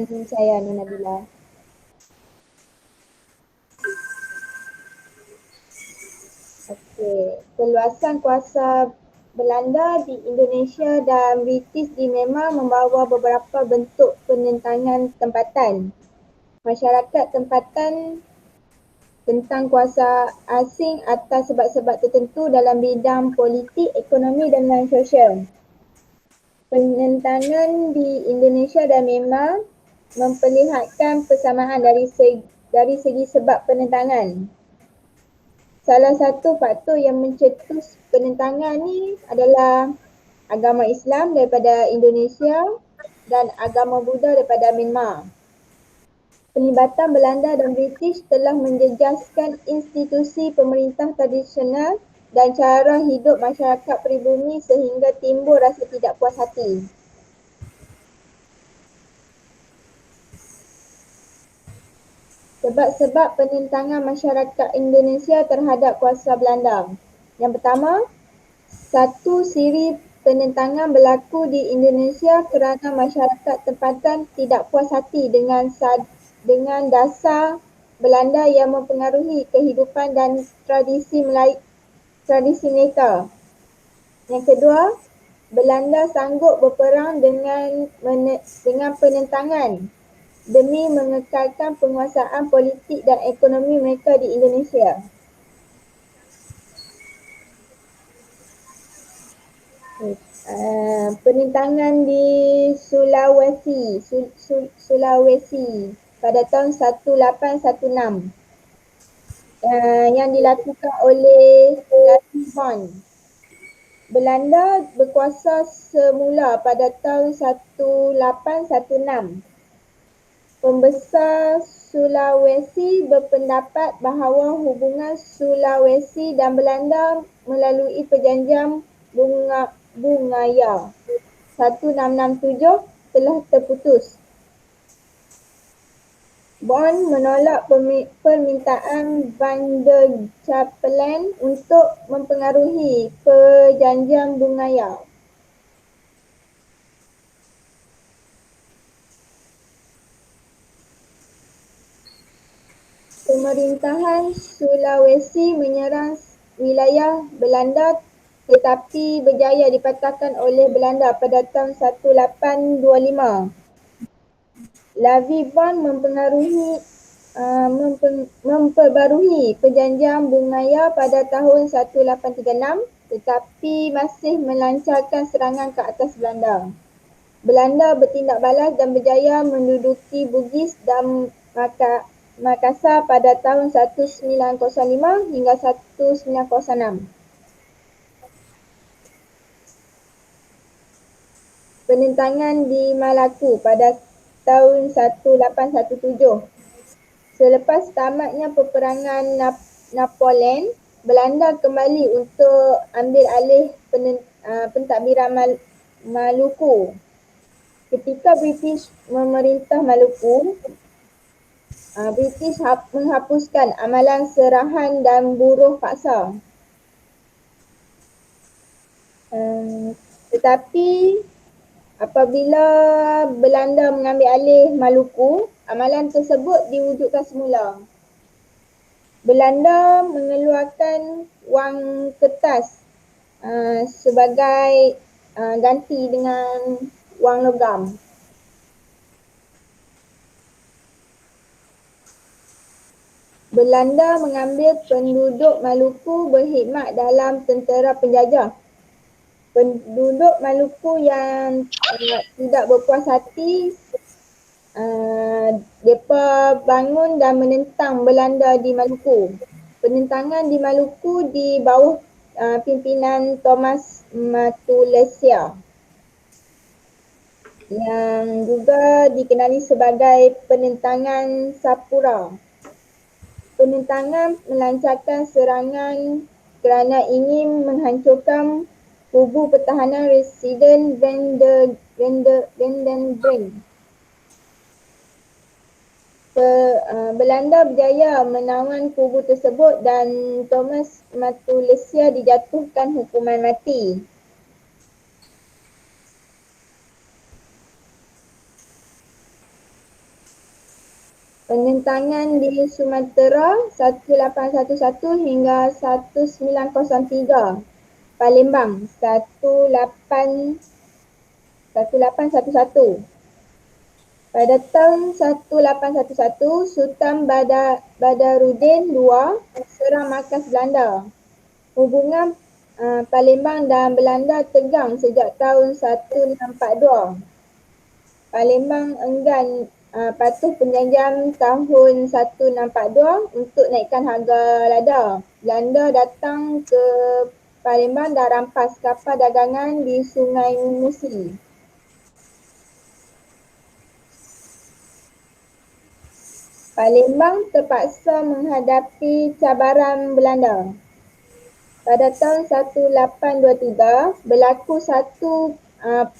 Saya Nur Nabila. Okey, perluasan kuasa Belanda di Indonesia dan British di Myanmar membawa beberapa bentuk penentangan tempatan. Masyarakat tempatan tentang kuasa asing atas sebab-sebab tertentu dalam bidang politik, ekonomi dan sosial. Penentangan di Indonesia dan Myanmar memperlihatkan persamaan dari segi sebab penentangan. Salah satu faktor yang mencetus penentangan ni adalah agama Islam daripada Indonesia dan agama Buddha daripada Myanmar. Penlibatan Belanda dan British telah menjejaskan institusi pemerintah tradisional dan cara hidup masyarakat pribumi sehingga timbul rasa tidak puas hati. Sebab-sebab penentangan masyarakat Indonesia terhadap kuasa Belanda. Yang pertama, satu siri penentangan berlaku di Indonesia kerana masyarakat tempatan tidak puas hati dengan dasar Belanda yang mempengaruhi kehidupan dan tradisi mereka. Yang kedua, Belanda sanggup berperang dengan penentangan demi mengekalkan penguasaan politik dan ekonomi mereka di Indonesia. Penentangan di Sulawesi pada tahun 1816 yang dilakukan oleh Lavi Bond. Belanda berkuasa semula pada tahun 1816. Pembesar Sulawesi berpendapat bahawa hubungan Sulawesi dan Belanda melalui perjanjian Bungaya 1667 telah terputus. Bond menolak permintaan Van der Capellen untuk mempengaruhi perjanjian Bungaya. Pemerintahan Sulawesi menyerang wilayah Belanda tetapi berjaya dipatahkan oleh Belanda pada tahun 1825. Lavi Bond memperbarui perjanjian Bungaya pada tahun 1836 tetapi masih melancarkan serangan ke atas Belanda. Belanda bertindak balas dan berjaya menduduki Bugis dan Makassar pada tahun 1905 hingga 1906. Penentangan di Malacca pada tahun 1817. Selepas tamatnya peperangan Napoleon, Belanda kembali untuk ambil alih pentadbiran Maluku. Ketika British memerintah Maluku, British menghapuskan amalan serahan dan buruh paksa. Tetapi apabila Belanda mengambil alih Maluku, amalan tersebut diwujudkan semula. Belanda mengeluarkan wang kertas sebagai ganti dengan wang logam. Belanda mengambil penduduk Maluku berkhidmat dalam tentera penjajah. Penduduk Maluku yang tidak berpuas hati, mereka bangun dan menentang Belanda di Maluku. Penentangan di Maluku di bawah pimpinan Thomas Matulessia yang juga dikenali sebagai penentangan Sapura. Penentangan melancarkan serangan kerana ingin menghancurkan kubu pertahanan Residen Vandenbrink. Belanda berjaya menawan kubu tersebut dan Thomas Matulessia dijatuhkan hukuman mati. Penentangan di Sumatera 1811 hingga 1903. Palembang 1811. Pada tahun 1811, Sultan Badaruddin II serang markas Belanda. Hubungan Palembang dan Belanda tegang sejak tahun 1642. Palembang enggan patuh perjanjian tahun 1642 untuk naikkan harga lada. Belanda datang ke Palembang dan rampas kapal dagangan di Sungai Musi. Palembang terpaksa menghadapi cabaran Belanda. Pada tahun 1823 berlaku satu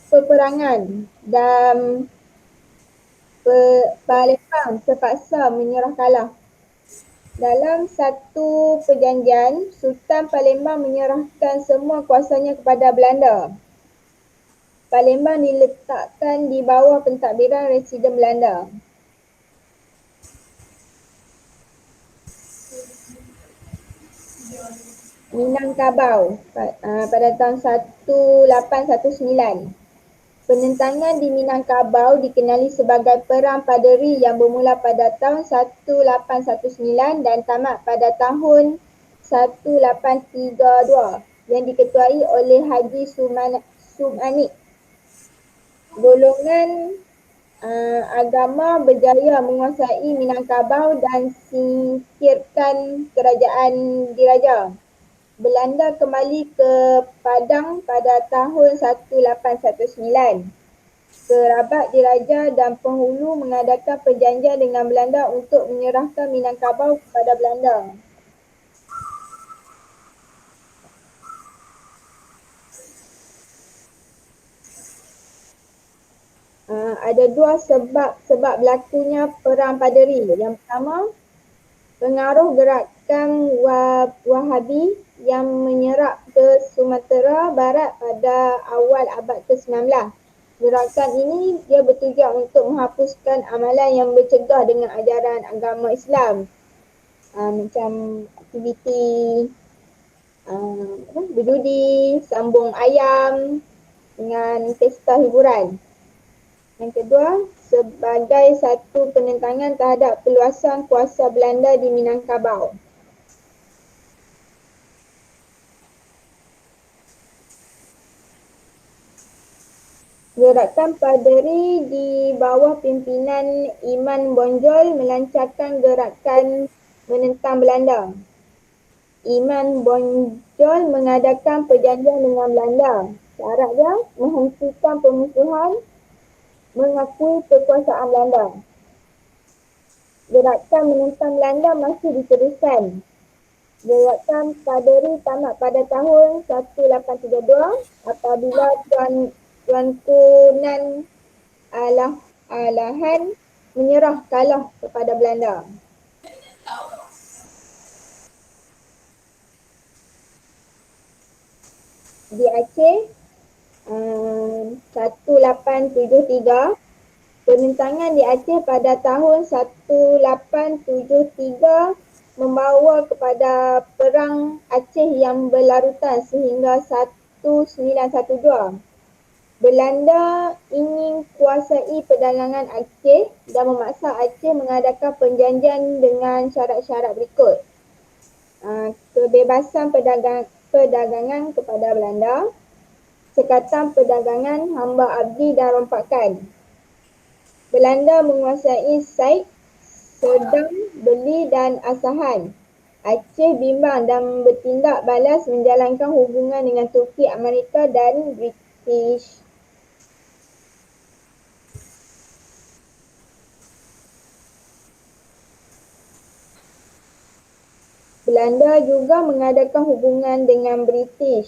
peperangan dan Palembang terpaksa menyerah kalah. Dalam satu perjanjian, Sultan Palembang menyerahkan semua kuasanya kepada Belanda. Palembang diletakkan di bawah pentadbiran Residen Belanda. Minangkabau pada tahun 1819. Penentangan di Minangkabau dikenali sebagai Perang Paderi yang bermula pada tahun 1819 dan tamat pada tahun 1832 yang diketuai oleh Haji Sumanik. Golongan agama berjaya menguasai Minangkabau dan singkirkan kerajaan diraja. Belanda kembali ke Padang pada tahun 1819. Kerabat diraja dan penghulu mengadakan perjanjian dengan Belanda untuk menyerahkan Minangkabau kepada Belanda. Ada dua sebab berlakunya Perang Paderi. Yang pertama, pengaruh gerakan Wahabi yang menyerap ke Sumatera Barat pada awal abad ke-19. Gerakan ini dia bertujuan untuk menghapuskan amalan yang bercegah dengan ajaran agama Islam. Macam aktiviti berjudi, sambung ayam dengan pesta hiburan. Yang kedua, sebagai satu penentangan terhadap peluasan kuasa Belanda di Minangkabau. Gerakan Paderi di bawah pimpinan Iman Bonjol melancarkan gerakan menentang Belanda. Iman Bonjol mengadakan perjanjian dengan Belanda. Syaratnya menghentikan permusuhan, mengakui kekuasaan Belanda. Gerakan menentang Belanda masih diteruskan. Gerakan Paderi tamat pada tahun 1832 apabila Tuanku Nan Alahan menyerah kalah kepada Belanda. Di Aceh 1873, penentangan di Aceh pada tahun 1873 membawa kepada Perang Aceh yang berlarutan sehingga 1912. Belanda ingin kuasai perdagangan Aceh dan memaksa Aceh mengadakan perjanjian dengan syarat-syarat berikut. Kebebasan perdagangan kepada Belanda, sekatan perdagangan, hamba abdi dan rompakan. Belanda menguasai Said, Serdang, Beli dan Asahan. Aceh bimbang dan bertindak balas menjalankan hubungan dengan Turki, Amerika dan British. Belanda juga mengadakan hubungan dengan British.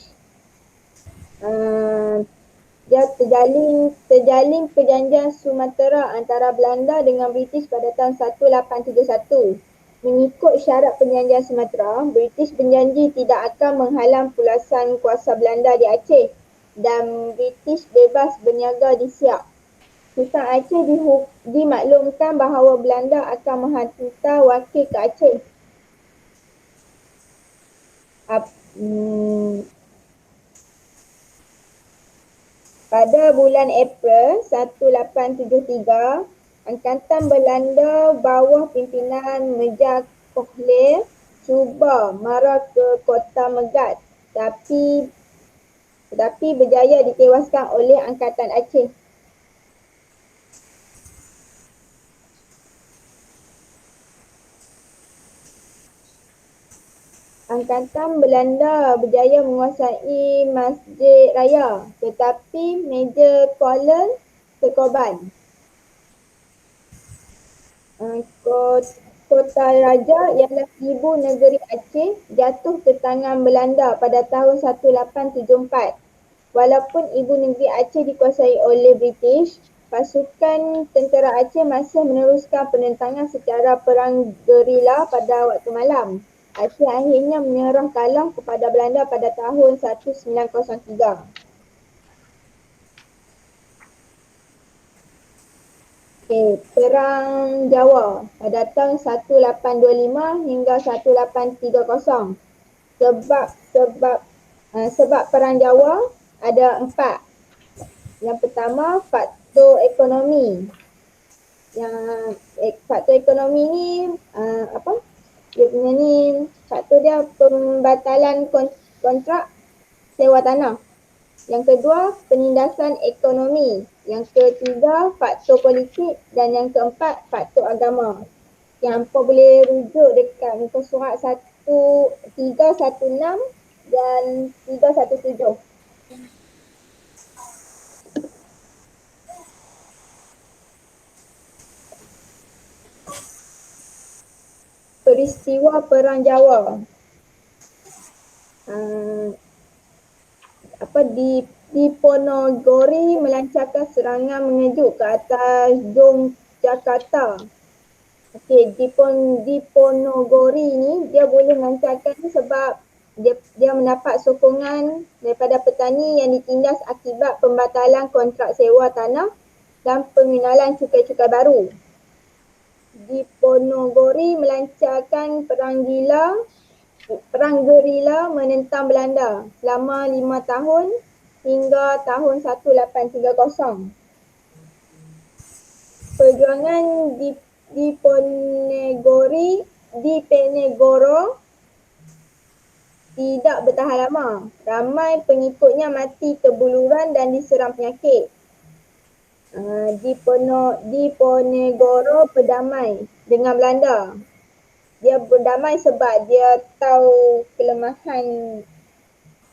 Dia terjalin perjanjian Sumatera antara Belanda dengan British pada tahun 1871. Mengikut syarat perjanjian Sumatera, British berjanji tidak akan menghalang peluasan kuasa Belanda di Aceh dan British bebas berniaga di Siak. Sultan Aceh dimaklumkan bahawa Belanda akan menghantar wakil ke Aceh. Pada bulan April 1873, Angkatan Belanda bawah pimpinan Meja Kohlel cuba mara ke Kota Megat, tetapi berjaya ditewaskan oleh Angkatan Aceh. Angkatan Belanda berjaya menguasai Masjid Raya, tetapi Meja Kohlel terkorban. Kota Raja ialah ibu negeri Aceh jatuh ke tangan Belanda pada tahun 1874. Walaupun ibu negeri Aceh dikuasai oleh British, pasukan tentera Aceh masih meneruskan penentangan secara perang gerila pada waktu malam. Aceh akhirnya menyerah kalah kepada Belanda pada tahun 1903. Perang Jawa pada tahun 1825 hingga 1830. Sebab Perang Jawa ada 4. Yang pertama, faktor ekonomi. Faktor ekonomi ni faktor dia pembatalan kontrak sewa tanah. Yang kedua, penindasan ekonomi. Yang ketiga, faktor politik. Dan yang keempat, faktor agama. Yang hampa boleh rujuk dekat muka surat 316 dan 317. Peristiwa Perang Jawa. Diponegoro melancarkan serangan mengejuk ke atas Yogyakarta. Diponegoro ni dia boleh melancarkan ni sebab dia mendapat sokongan daripada petani yang ditindas akibat pembatalan kontrak sewa tanah dan pengenalan cukai-cukai baru. Diponegoro melancarkan perang gerila menentang Belanda selama 5 tahun hingga tahun 1830. Perjuangan Diponegoro tidak bertahan lama. Ramai pengikutnya mati terbuluran dan diserang penyakit. Diponegoro berdamai dengan Belanda. Dia berdamai sebab dia tahu kelemahan,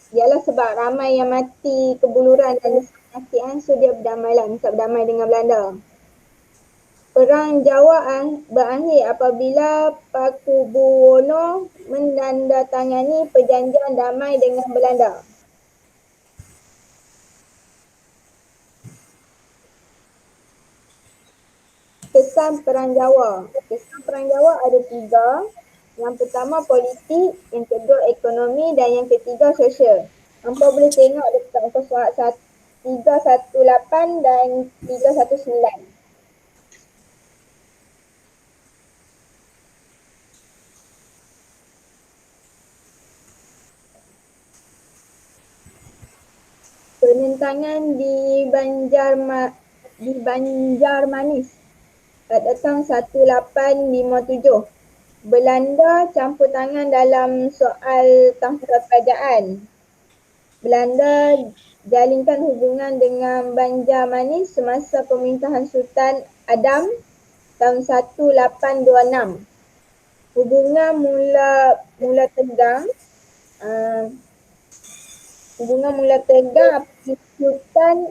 ialah sebab ramai yang mati kebuluran dan penyakit, so dia berdamai dengan Belanda. Perang Jawa berakhir apabila Pakubuwono menandatangani perjanjian damai dengan Belanda. Kesan Perang Jawa. Kesan Perang Jawa ada 3. Yang pertama politik, yang kedua ekonomi dan yang ketiga sosial. Hampa boleh tengok dekat muka surat 318 dan 319. Penentangan di Banjarmanis pada tahun 1857. Belanda campur tangan dalam soal tahta kerajaan. Belanda jalinkan hubungan dengan Banjarmanis semasa pemerintahan Sultan Adam tahun 1826. Hubungan mula tegang Sultan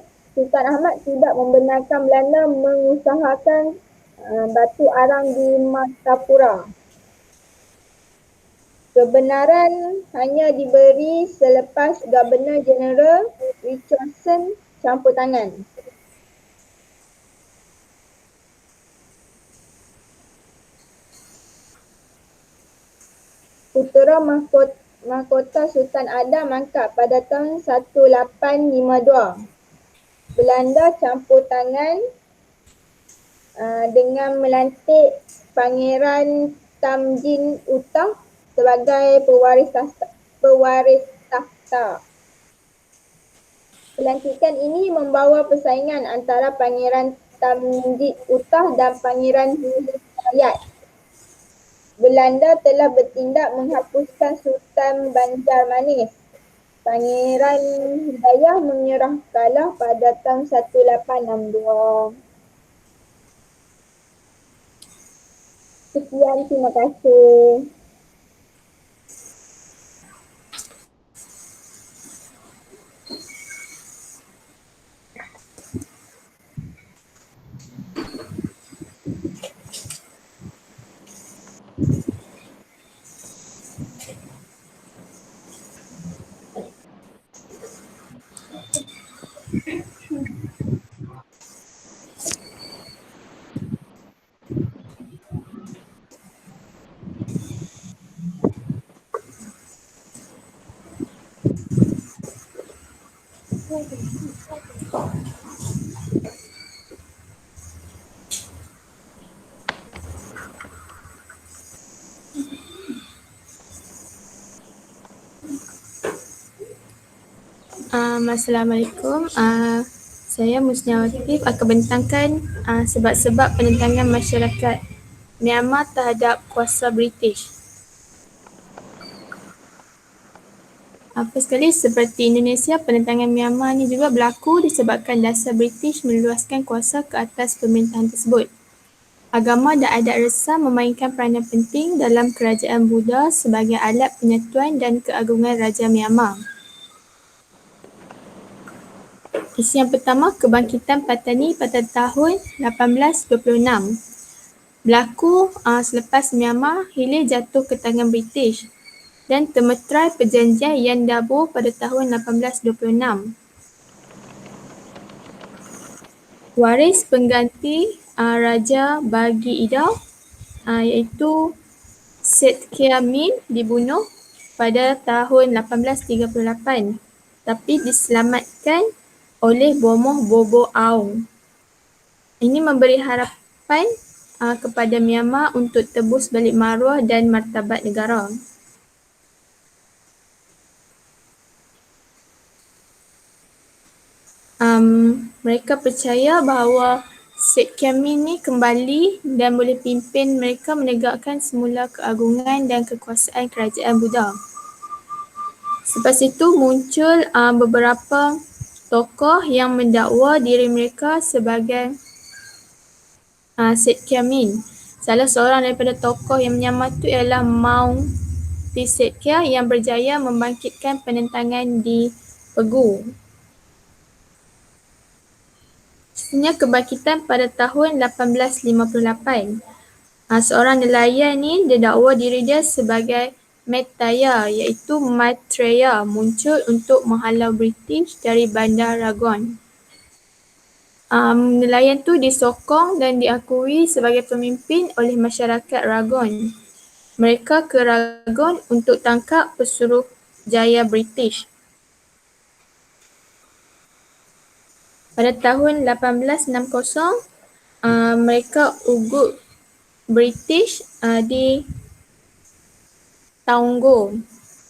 Ahmad tidak membenarkan Belanda mengusahakan batu arang di Martapura. Kebenaran hanya diberi selepas Governor Jeneral Richardson campur tangan. Putera mahkota Sultan Adam mangkap pada tahun 1852. Belanda campur tangan dengan melantik Pangeran Tamjin Utah sebagai pewaris takhta. Pelantikan ini membawa persaingan antara Pangeran Tamjid Utah dan Pangeran Hidayat. Belanda telah bertindak menghapuskan Sultan Banjarmanis. Pangeran Hidayah menyerah kalah pada tahun 1862. Sekian, terima kasih. Assalamualaikum. Saya Musnawati akan bentangkan sebab-sebab penentangan masyarakat Myanmar terhadap kuasa British. Apa sekali seperti Indonesia, penentangan Myanmar ni juga berlaku disebabkan dasar British meluaskan kuasa ke atas pemerintahan tersebut. Agama dan adat resam memainkan peranan penting dalam kerajaan Buddha sebagai alat penyatuan dan keagungan Raja Myanmar. Isi yang pertama, kebangkitan Patani pada tahun 1826. Berlaku selepas Myanmar hilir jatuh ke tangan British dan termeterai perjanjian Yan Dabo pada tahun 1826. Waris pengganti Raja Bagi Idau iaitu Setkia Min dibunuh pada tahun 1838 tapi diselamatkan oleh Bomoh Bobo Aung. Ini memberi harapan kepada Myanmar untuk tebus balik maruah dan martabat negara. Mereka percaya bahawa Setkia Min ni kembali dan boleh pimpin mereka menegakkan semula keagungan dan kekuasaan kerajaan Buddha. Selepas itu muncul beberapa tokoh yang mendakwa diri mereka sebagai Setkia Min. Salah seorang daripada tokoh yang menyamar itu ialah Maung Setkia yang berjaya membangkitkan penentangan di Pegu. Sebenarnya kebangkitan pada tahun 1858. Seorang nelayan ni didakwa diri dia sebagai Mettaya iaitu Maitreya muncul untuk menghalau British dari bandar Rangoon. Nelayan tu disokong dan diakui sebagai pemimpin oleh masyarakat Rangoon. Mereka ke Rangoon untuk tangkap pesuruh jaya British. Pada tahun 1860, mereka ugut British di Taunggo.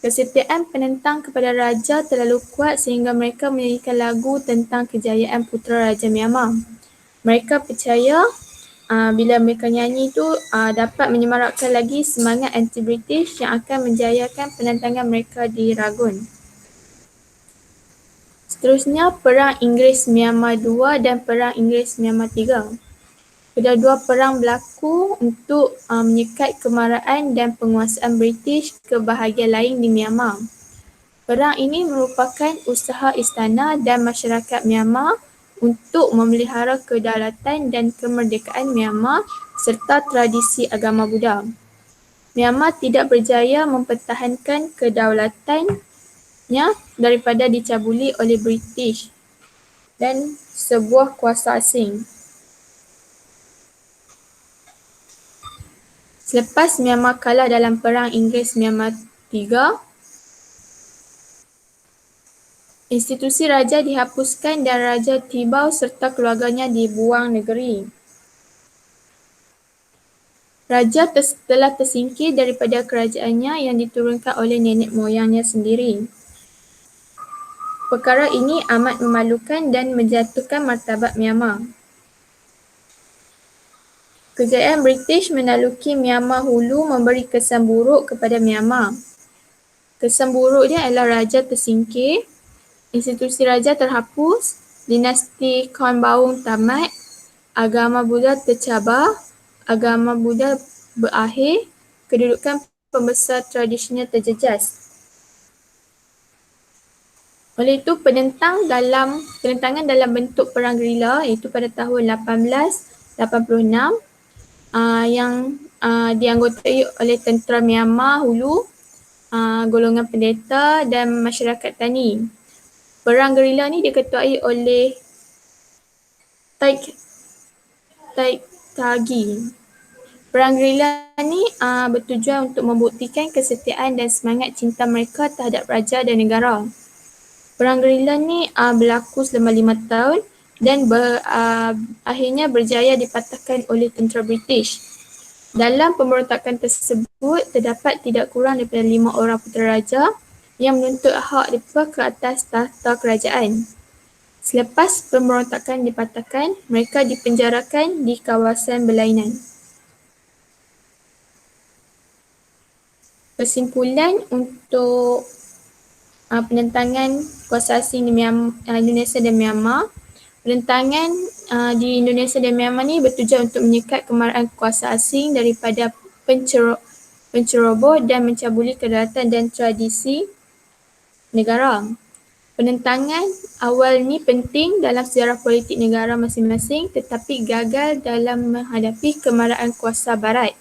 Kesetiaan penentang kepada raja terlalu kuat sehingga mereka menyanyikan lagu tentang kejayaan putera Raja Myanmar. Mereka percaya bila mereka nyanyi itu dapat menyemarakkan lagi semangat anti-British yang akan menjayakan penentangan mereka di Rangoon. Seterusnya, Perang Inggeris-Myanmar II dan Perang Inggeris-Myanmar III. Kedua-dua perang berlaku untuk menyekat kemarahan dan penguasaan British ke bahagian lain di Myanmar. Perang ini merupakan usaha istana dan masyarakat Myanmar untuk memelihara kedaulatan dan kemerdekaan Myanmar serta tradisi agama Buddha. Myanmar tidak berjaya mempertahankan kedaulatannya daripada dicabuli oleh British dan sebuah kuasa asing. Selepas Myanmar kalah dalam Perang Inggeris-Myanmar III, institusi raja dihapuskan dan Raja Tibau serta keluarganya dibuang negeri. Raja telah tersingkir daripada kerajaannya yang diturunkan oleh nenek moyangnya sendiri. Perkara ini amat memalukan dan menjatuhkan martabat Myanmar. Kejayaan British menaluki Myanmar Hulu memberi kesan buruk kepada Myanmar. Kesan buruk dia adalah raja tersingkir, institusi raja terhapus, dinasti Khaon Baung tamat, agama Buddha tercabar, agama Buddha berakhir, kedudukan pembesar tradisional terjejas. Oleh itu, penentangan dalam bentuk perang gerila iaitu pada tahun 1886 yang dianggotai oleh tentera Myanmar Hulu, golongan pendeta dan masyarakat tani. Perang gerila ni diketuai oleh Tai Kagi. Perang gerila ni bertujuan untuk membuktikan kesetiaan dan semangat cinta mereka terhadap raja dan negara. Perang gerila ni berlaku selama 5 tahun dan akhirnya berjaya dipatahkan oleh tentera British. Dalam pemberontakan tersebut terdapat tidak kurang daripada 5 orang putera raja yang menuntut hak mereka ke atas tahta kerajaan. Selepas pemberontakan dipatahkan, mereka dipenjarakan di kawasan berlainan. Kesimpulan untuk penentangan kuasa asing di Indonesia dan Myanmar. Penentangan di Indonesia dan Myanmar ni bertujuan untuk menyekat kemarahan kuasa asing daripada penceroboh dan mencabuli kedaulatan dan tradisi negara. Penentangan awal ni penting dalam sejarah politik negara masing-masing tetapi gagal dalam menghadapi kemarahan kuasa barat.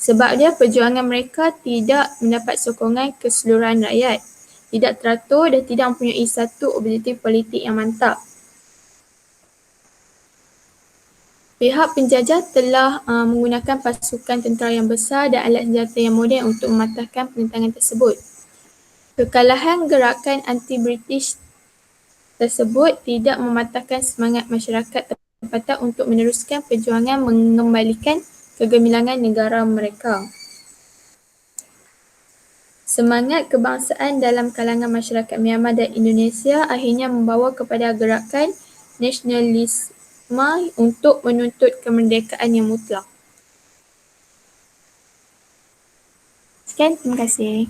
Sebab dia perjuangan mereka tidak mendapat sokongan keseluruhan rakyat, tidak teratur dan tidak mempunyai satu objektif politik yang mantap. Pihak penjajah telah menggunakan pasukan tentera yang besar dan alat senjata yang moden untuk mematahkan penentangan tersebut. Kekalahan gerakan anti-British tersebut tidak mematahkan semangat masyarakat tempatan untuk meneruskan perjuangan mengembalikan kegemilangan negara mereka. Semangat kebangsaan dalam kalangan masyarakat Myanmar dan Indonesia akhirnya membawa kepada gerakan nasionalisme untuk menuntut kemerdekaan yang mutlak. Sekian, terima kasih.